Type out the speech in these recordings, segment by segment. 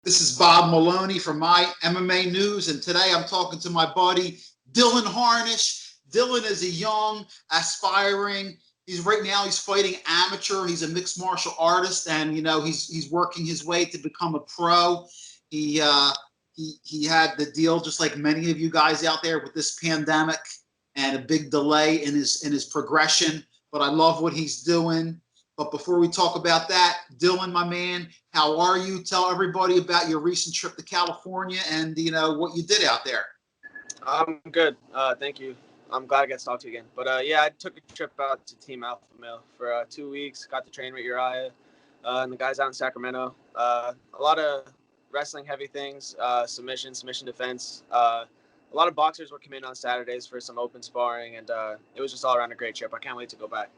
This is Bob Maloney from My MMA News, and today I'm talking to my buddy Dylan Harnish. Dylan is a young, aspiring. He's fighting amateur. He's a mixed martial artist, and he's working his way to become a pro. He he had the deal just like many of you guys out there with this pandemic and a big delay in his progression. But I love what he's doing. But before we talk about that, Dylan, my man, how are you? Tell everybody about your recent trip to California and what you did out there. I'm good. Thank you. I'm glad I got to talk to you again. But yeah, I took a trip out to Team Alpha Male for 2 weeks. Got to train with Urijah and the guys out in Sacramento. A lot of wrestling heavy things, submission defense. A lot of boxers would come in on Saturdays for some open sparring, and it was just all around a great trip. I can't wait to go back.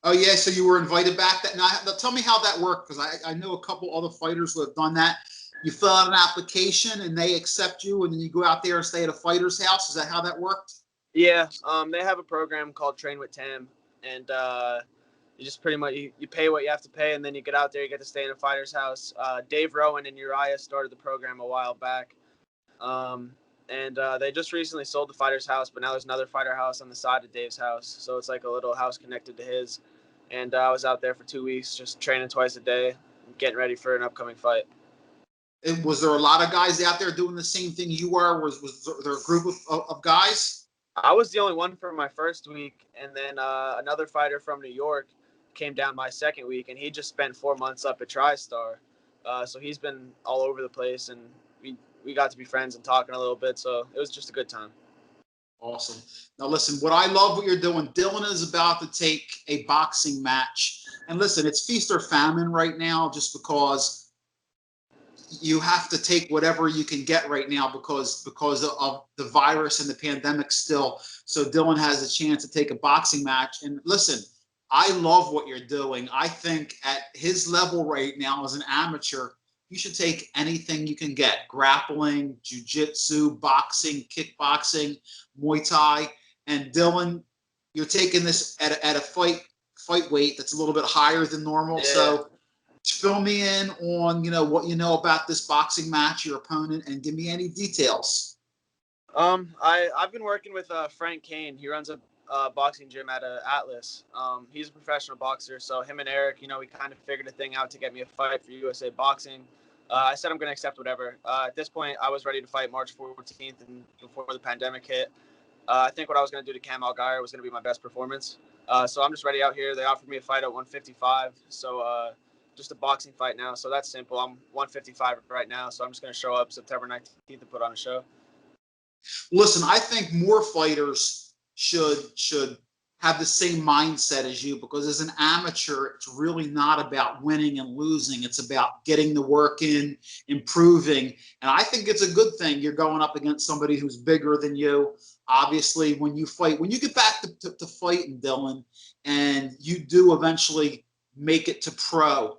Oh yeah, so you were invited back. Now tell me how that worked, because I know a couple other fighters who have done that. You fill out an application and they accept you, and then you go out there and stay at a fighter's house. Is that how that worked? Yeah, they have a program called Train with Tam, and you just pretty much you pay what you have to pay, and then you get out there, you get to stay in a fighter's house. Dave Rowan and Urijah started the program a while back, and they just recently sold the fighter's house, but now there's another fighter house on the side of Dave's house, so it's like a little house connected to his. And I was out there for 2 weeks, just training twice a day, getting ready for an upcoming fight. Was there a lot of guys out there doing the same thing you were? Was there a group of guys? I was the only one for my first week, and then another fighter from New York came down my second week, and he just spent 4 months up at TriStar. So he's been all over the place, and we got to be friends and talking a little bit, so it was just a good time. Awesome. Now, listen, what I love what you're doing, Dylan is about to take a boxing match. And listen, it's feast or famine right now, just because you have to take whatever you can get right now because of the virus and the pandemic still. So Dylan has a chance to take a boxing match. And listen, I love what you're doing. I think at his level right now as an amateur, you should take anything you can get: grappling, jiu-jitsu, boxing, kickboxing, Muay Thai. And Dylan, you're taking this at a fight weight that's a little bit higher than normal. Yeah. So fill me in on what you know about this boxing match, your opponent, and give me any details. I've been working with Frank Kane. He runs a boxing gym at Atlas. He's a professional boxer, so him and Eric, we kind of figured a thing out to get me a fight for USA Boxing. I said I'm going to accept whatever. At this point, I was ready to fight March 14th, and before the pandemic hit. I think what I was going to do to Cam Algier was going to be my best performance. So I'm just ready out here. They offered me a fight at 155, so just a boxing fight now. So that's simple. I'm 155 right now, so I'm just going to show up September 19th and put on a show. Listen, I think more fighters should have the same mindset as you, because as an amateur, it's really not about winning and losing. It's about getting the work in, improving. And I think it's a good thing you're going up against somebody who's bigger than you. Obviously, when you get back to fighting, Dylan, and you do eventually make it to pro,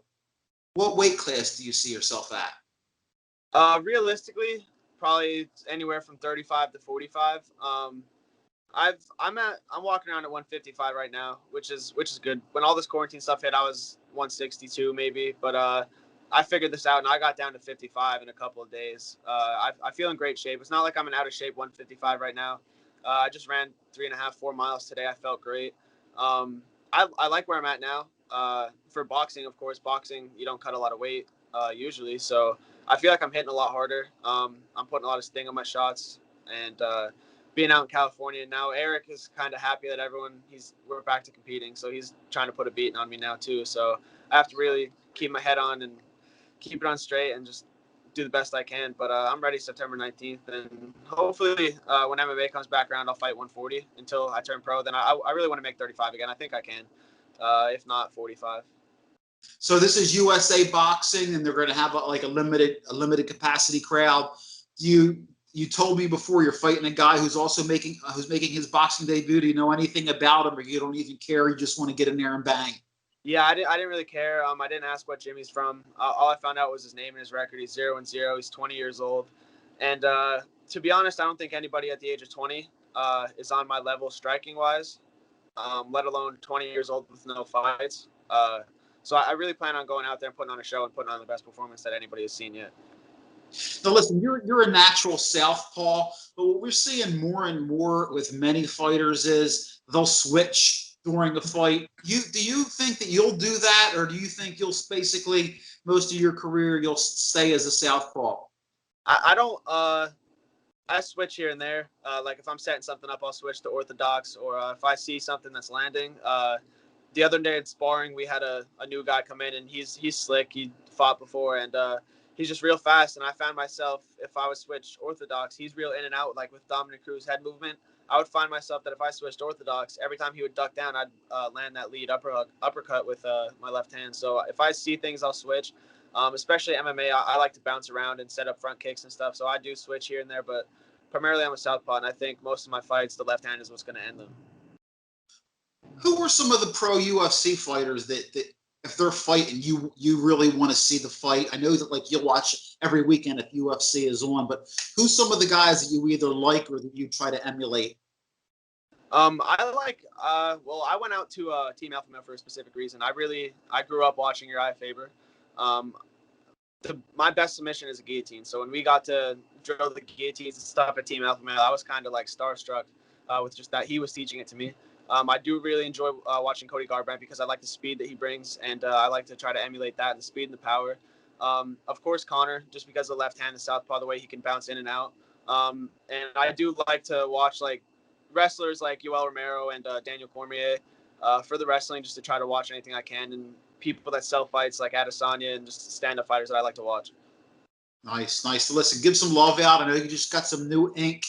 what weight class do you see yourself at? Realistically, probably anywhere from 35 to 45. I'm walking around at 155 right now, which is good. When all this quarantine stuff hit, I was 162 maybe, but I figured this out and I got down to 55 in a couple of days. I feel in great shape. It's not like I'm in out of shape 155 right now. I just ran 3.5-4 miles today. I felt great. I like where I'm at now. For boxing, of course, you don't cut a lot of weight usually, so I feel like I'm hitting a lot harder. I'm putting a lot of sting on my shots, and being out in California now, Eric is kind of happy that we're back to competing, so he's trying to put a beating on me now too. So I have to really keep my head on and keep it on straight and just do the best I can. But I'm ready September 19th, and hopefully when MMA comes back around, I'll fight 140 until I turn pro. Then I really want to make 35 again. I think I can, if not 45. So this is USA Boxing, and they're going to have a limited capacity crowd. You told me before you're fighting a guy who's also making his boxing debut. Do you know anything about him, or you don't even care? You just want to get in there and bang? Yeah, I didn't really care. I didn't ask what gym he's from. All I found out was his name and his record. He's 0-0. He's 20 years old, and to be honest, I don't think anybody at the age of 20 is on my level striking wise, let alone 20 years old with no fights. So I really plan on going out there and putting on a show and putting on the best performance that anybody has seen yet. Now, listen, you're a natural southpaw, but what we're seeing more and more with many fighters is they'll switch during a fight. Do you think that you'll do that, or do you think you'll basically most of your career you'll stay as a southpaw? I don't. I switch here and there. Like if I'm setting something up, I'll switch to orthodox, or if I see something that's landing. The other day at sparring, we had a new guy come in, and he's slick. He fought before, and he's just real fast. And I found myself, if I would switch orthodox, he's real in and out. Like with Dominic Cruz's head movement, I would find myself that if I switched orthodox, every time he would duck down, I'd land that lead uppercut with my left hand. So if I see things, I'll switch. Especially MMA, I like to bounce around and set up front kicks and stuff. So I do switch here and there, but primarily I'm a southpaw, and I think most of my fights, the left hand is what's going to end them. Who are some of the pro UFC fighters that if they're fighting, you really want to see the fight? I know that like you'll watch every weekend if UFC is on, but who's some of the guys that you either like or that you try to emulate? I like. Well, I went out to Team Alpha Male for a specific reason. I grew up watching Urijah Faber. My best submission is a guillotine. So when we got to drill the guillotines and stuff at Team Alpha Male, I was kind of like starstruck with just that he was teaching it to me. I do really enjoy watching Cody Garbrandt because I like the speed that he brings, and I like to try to emulate that, the speed and the power. Of course, Connor, just because of the left hand, the southpaw, the way he can bounce in and out. And I do like to watch like wrestlers like Yoel Romero and Daniel Cormier for the wrestling, just to try to watch anything I can, and people that sell fights like Adesanya and just stand-up fighters that I like to watch. Nice. Listen, give some love out. I know you just got some new ink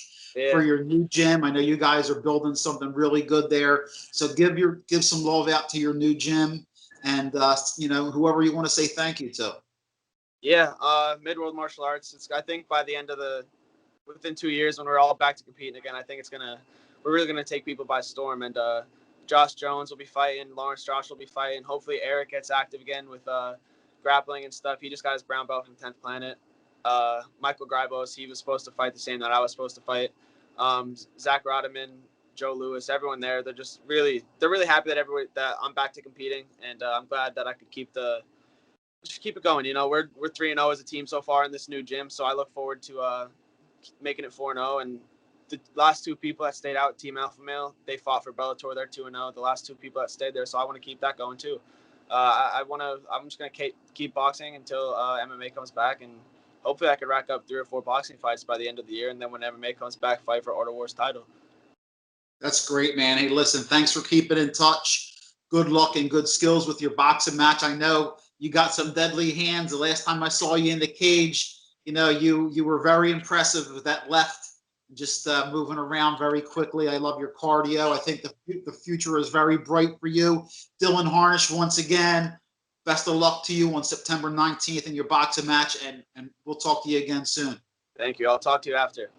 for your new gym. I know you guys are building something really good there. So give some love out to your new gym, and whoever you want to say thank you to. Yeah, Mid-World Martial Arts. I think by the end of within 2 years when we're all back to competing again, I think we're really gonna take people by storm. And Josh Jones will be fighting, Lawrence Josh will be fighting. Hopefully Eric gets active again with grappling and stuff. He just got his brown belt from 10th Planet. Michael Grybos, he was supposed to fight the same that I was supposed to fight. Zach Rodman, Joe Lewis, everyone there. They're really happy that I'm back to competing, and I'm glad that I could keep it going. We're 3-0 as a team so far in this new gym, so I look forward to making it 4-0. And the last two people that stayed out, Team Alpha Male, they fought for Bellator. They're 2-0. The last two people that stayed there, so I want to keep that going too. I'm just gonna keep boxing until MMA comes back, and hopefully I could rack up 3 or 4 boxing fights by the end of the year, and then when MMA comes back, fight for Order Wars title. That's great, man. Hey, listen, thanks for keeping in touch. Good luck and good skills with your boxing match. I know you got some deadly hands. The last time I saw you in the cage, you were very impressive with that left, just moving around very quickly. I love your cardio. I think the future is very bright for you. Dylan Harnish, once again, best of luck to you on September 19th in your boxing match, and we'll talk to you again soon. Thank you. I'll talk to you after.